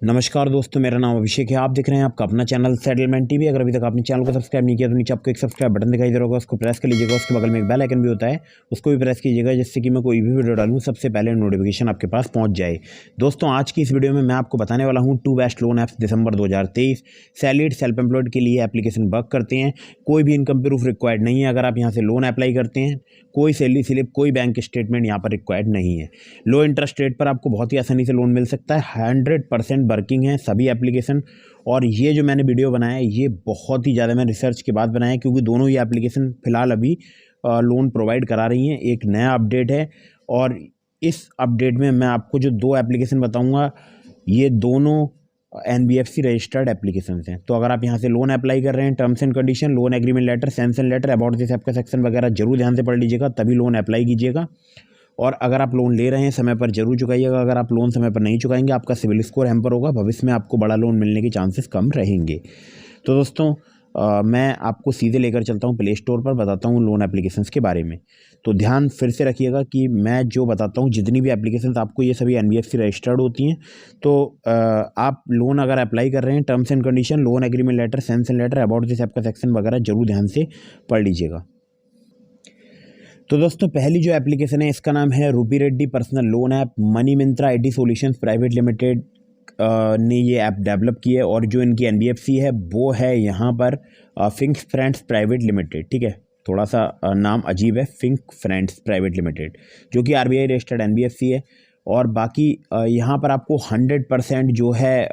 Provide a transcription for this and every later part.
नमस्कार दोस्तों, मेरा नाम अभिषेक है। आप देख रहे हैं आपका अपना चैनल सेटलमेंट टीवी। अगर अभी तक आपने चैनल को सब्सक्राइब नहीं किया तो नीचे आपको एक सब्सक्राइब बटन दिखाई दे रहा होगा, उसको प्रेस कर लीजिएगा। उसके बगल में एक बेल आइकन भी होता है, उसको भी प्रेस कीजिएगा, जिससे कि मैं कोई भी वीडियो डालूँ सबसे पहले नोटिफिकेशन आपके पास पहुंच जाए। दोस्तों, आज की इस वीडियो में मैं आपको बताने वाला हूँ 2 बेस्ट लोन ऐप्स दिसंबर 2023 सैलरीड सेल्फ एम्प्लॉयड के लिए एप्लीकेशन वर्क करते हैं। कोई भी इनकम प्रूफ रिक्वायर्ड नहीं है अगर आप यहाँ से लोन अप्लाई करते हैं। कोई सैलरी स्लिप, कोई बैंक स्टेटमेंट यहाँ पर रिक्वायर्ड नहीं है। लो इंटरेस्ट रेट पर आपको बहुत ही आसानी से लोन मिल सकता है। 100% वर्किंग है सभी एप्लीकेशन। और ये जो मैंने वीडियो बनाया है ये बहुत ही ज़्यादा मैंने रिसर्च के बाद बनाया है, क्योंकि दोनों ही एप्लीकेशन फ़िलहाल अभी लोन प्रोवाइड करा रही हैं। एक नया अपडेट है और इस अपडेट में मैं आपको जो 2 एप्लीकेशन बताऊंगा ये दोनों NBFC रजिस्टर्ड एप्लीकेशंस हैं। तो अगर आप यहाँ से लोन अप्लाई कर रहे हैं, terms and condition, loan agreement letter, sanction letter, about this app का सेक्शन वगैरह जरूर ध्यान से पढ़ लीजिएगा, तभी लोन अप्लाई कीजिएगा। और अगर आप लोन ले रहे हैं समय पर जरूर चुकाइएगा। अगर आप लोन समय पर नहीं चुकाएंगे आपका सिविल स्कोर हैम्पर होगा, भविष्य में आपको बड़ा लोन मिलने के चांसेस कम रहेंगे। तो दोस्तों, मैं आपको सीधे लेकर चलता हूँ प्ले स्टोर पर, बताता हूँ लोन एप्लीकेशंस के बारे में। तो ध्यान फिर से रखिएगा कि मैं जो बताता हूँ जितनी भी एप्लीकेशंस आपको ये सभी NBFC रजिस्टर्ड होती हैं। तो आप लोन अगर अप्लाई कर रहे हैं, terms and condition, loan agreement letter, sanction letter, about this app का सेक्शन वगैरह जरूर ध्यान से पढ़ लीजिएगा। तो दोस्तों, पहली जो एप्लीकेशन है इसका नाम है रूपी Reddy personal loan app. Money Myntra IT solutions private limited ने ये ऐप डेवलप की है। और जो इनकी NBFC है वो है यहाँ पर फिंक फ्रेंड्स प्राइवेट लिमिटेड। ठीक है, थोड़ा सा नाम अजीब है, फिंक फ्रेंड्स प्राइवेट लिमिटेड, जो कि RBI रजिस्टर्ड NBFC है। और बाकी यहाँ पर आपको 100% जो है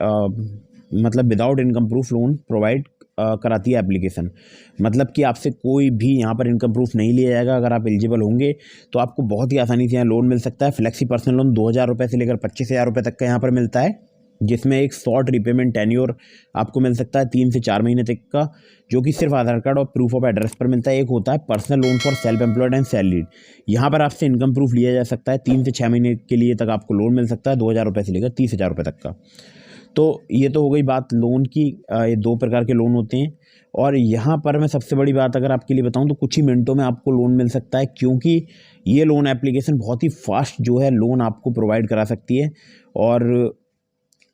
मतलब without income proof loan provide कराती है एप्लीकेशन। मतलब कि आपसे कोई भी यहाँ पर इनकम प्रूफ नहीं लिया जाएगा। अगर आप एलिजिबल होंगे तो आपको बहुत ही आसानी से यहाँ लोन मिल सकता है। फ्लेक्सी पर्सनल लोन 2,000 रुपये से लेकर 25,000 रुपये तक का यहाँ पर मिलता है, जिसमें एक शॉर्ट रिपेमेंट टेन्योर आपको मिल सकता है 3 से 4 महीने तक का, जो कि सिर्फ आधार कार्ड और प्रूफ ऑफ एड्रेस पर मिलता है। एक होता है personal loan for self employed and salaried. यहाँ पर आपसे इनकम प्रूफ लिया जा सकता है। 3 से 6 महीने के लिए तक आपको लोन मिल सकता है, 2,000 रुपये से लेकर 30,000 रुपये तक का। तो ये तो हो गई बात लोन की। ये 2 प्रकार के लोन होते हैं। और यहाँ पर मैं सबसे बड़ी बात अगर आपके लिए बताऊँ तो कुछ ही मिनटों में आपको लोन मिल सकता है, क्योंकि ये लोन एप्लीकेशन बहुत ही फास्ट जो है लोन आपको प्रोवाइड करा सकती है। और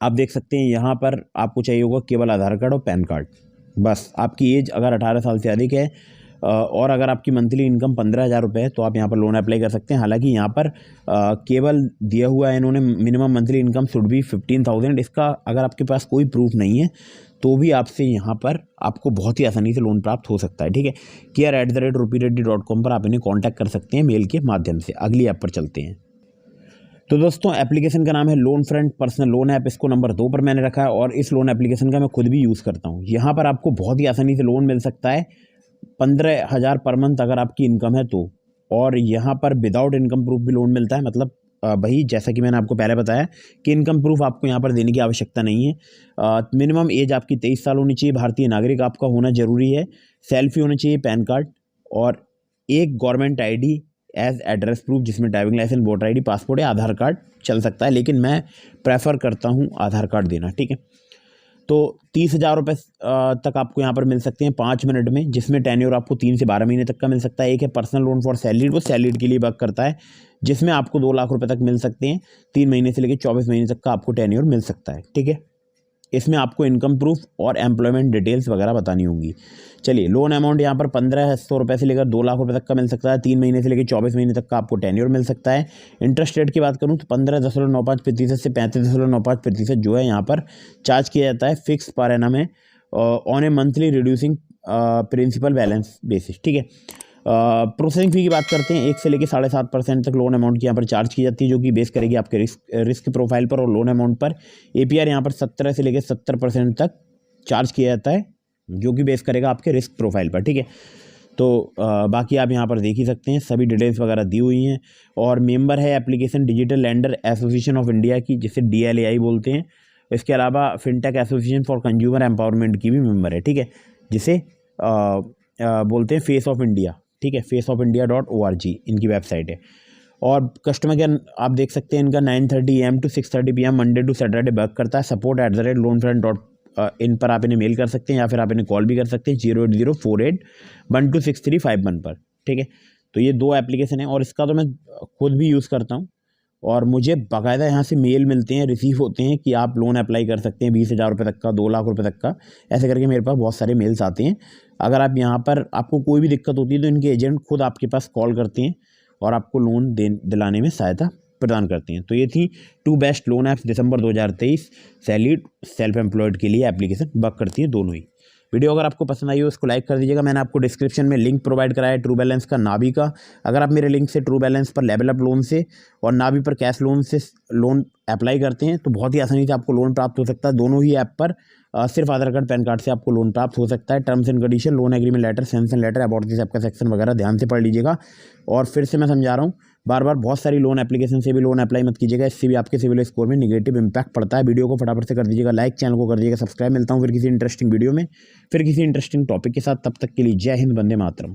आप देख सकते हैं यहाँ पर आपको चाहिए होगा केवल आधार कार्ड और पैन कार्ड, बस। आपकी एज अगर 18 साल से अधिक है और अगर आपकी मंथली इनकम 15,000 रुपये है तो आप यहाँ पर लोन अप्लाई कर सकते हैं। हालांकि यहाँ पर केवल दिया हुआ है इन्होंने minimum monthly income should be 15,000। इसका अगर आपके पास कोई प्रूफ नहीं है तो भी आपसे यहाँ पर आपको बहुत ही आसानी से लोन प्राप्त हो सकता है। ठीक है, care@rupireddy.com पर आप इन्हें कॉन्टैक्ट कर सकते हैं मेल के माध्यम से। अगली ऐप पर चलते हैं। तो दोस्तों, एप्लीकेशन का नाम है loan front personal loan app. इसको नंबर 2 पर मैंने रखा है और इस लोन एप्लीकेशन का मैं खुद भी यूज़ करता हूँ। यहाँ पर आपको बहुत ही आसानी से लोन मिल सकता है 15,000 पर मंथ अगर आपकी इनकम है तो। और यहाँ पर विदाउट इनकम प्रूफ भी लोन मिलता है। मतलब वही जैसा कि मैंने आपको पहले बताया कि इनकम प्रूफ आपको यहाँ पर देने की आवश्यकता नहीं है। मिनिमम एज आपकी 23 साल होनी चाहिए, भारतीय नागरिक आपका होना जरूरी है, सेल्फी होनी चाहिए, पैन कार्ड और एक government ID as address proof, जिसमें driving licence, voter ID, passport या आधार कार्ड चल सकता है, लेकिन मैं प्रेफर करता हूँ आधार कार्ड देना। ठीक है, तो 30,000 रुपये तक आपको यहाँ पर मिल सकते हैं 5 मिनट में, जिसमें टेन्योर आपको 3 से 12 महीने तक का मिल सकता है। एक है पर्सनल लोन फॉर सैलरीड, वो सैलरीड के लिए वर्क करता है, जिसमें आपको 2 लाख रुपये तक मिल सकते हैं। 3 महीने से लेकर 24 महीने तक का आपको टेन्योर मिल सकता है। ठीक है, इसमें आपको इनकम प्रूफ और एम्प्लॉयमेंट डिटेल्स वगैरह बतानी होंगी। चलिए, लोन अमाउंट यहाँ पर 1,500 रुपये से लेकर 2 लाख रुपये तक का मिल सकता है। 3 महीने से लेकर 24 महीने तक का आपको टेन्योर मिल सकता है। इंटरेस्ट रेट की बात करूँ तो 15.95% से 35.95% जो है यहाँ पर चार्ज किया जाता है फिक्स पर एनम है on a monthly reducing principal balance basis. ठीक है, प्रोसेसिंग फ़ी की बात करते हैं 1 से लेकर 7.5% तक लोन अमाउंट की यहाँ पर चार्ज की जाती है, जो कि बेस करेगी आपके रिस्क प्रोफाइल पर और लोन अमाउंट पर। APR यहाँ पर 17 से लेकर 70% तक चार्ज किया जाता है, जो कि बेस करेगा आपके रिस्क प्रोफाइल पर। ठीक है, तो बाकी आप यहाँ पर देख ही सकते हैं, सभी डिटेल्स वगैरह दी हुई हैं। और मेंबर है application digital lender association of India की, जिसे DLAI बोलते हैं। इसके अलावा fintech association for consumer empowerment की भी मेंबर है। ठीक है, जिसे बोलते हैं फेस ऑफ इंडिया। ठीक है, faceofindia.org इनकी वेबसाइट है। और कस्टमर केयर आप देख सकते हैं इनका 9:30 AM to 6:30 PM Monday to Saturday work करता है। support@loanfront.in पर आप इन्हें मेल कर सकते हैं या फिर आप इन्हें कॉल भी कर सकते हैं 08048126351 पर। ठीक है, तो ये 2 एप्लीकेशन है और इसका तो मैं खुद भी यूज़ करता हूँ और मुझे बाकायदा यहाँ से मेल मिलते हैं, रिसीव होते हैं कि आप लोन अप्लाई कर सकते हैं 20,000 रुपये तक का, 2 लाख रुपये तक का, ऐसे करके मेरे पास बहुत सारे मेल्स आते हैं। अगर आप यहाँ पर आपको कोई भी दिक्कत होती है तो इनके एजेंट खुद आपके पास कॉल करते हैं और आपको लोन दिलाने में सहायता प्रदान करते हैं। तो ये थी 2 बेस्ट लोन ऐप्स दिसंबर 2023 सैलरीड सेल्फ एम्प्लॉयड के लिए एप्लीकेशन वर्क करती है दोनों ही। वीडियो अगर आपको पसंद आई हो उसको लाइक कर दीजिएगा। मैंने आपको डिस्क्रिप्शन में लिंक प्रोवाइड कराया है ट्रू बैलेंस का, नाभी का। अगर आप मेरे लिंक से ट्रू बैलेंस पर लेवल अप लोन से और नाभी पर कैश लोन से लोन अप्लाई करते हैं तो बहुत ही आसानी से आपको लोन प्राप्त हो सकता है। दोनों ही ऐप पर सिर्फ आधार कार्ड पैन कार्ड से आपको लोन प्राप्त हो सकता है। Terms and condition, loan agreement letter, sanction letter, about this app का सेक्शन वगैरह ध्यान से पढ़ लीजिएगा। और फिर से मैं समझा रहा हूँ बार बार, बहुत सारी लोन एप्लीकेशन से भी लोन अप्लाई मत कीजिएगा, इससे भी आपके सिविल स्कोर में निगेटिव इंपैक्ट पड़ता है। वीडियो को फटाफट से कर दीजिएगा लाइक, चैनल को कर दीजिएगा सब्सक्राइब। मिलता हूँ फिर किसी इंटरेस्टिंग वीडियो में, फिर किसी इंटरेस्टिंग टॉपिक के साथ। तब तक के लिए जय हिंद, वंदे मातरम।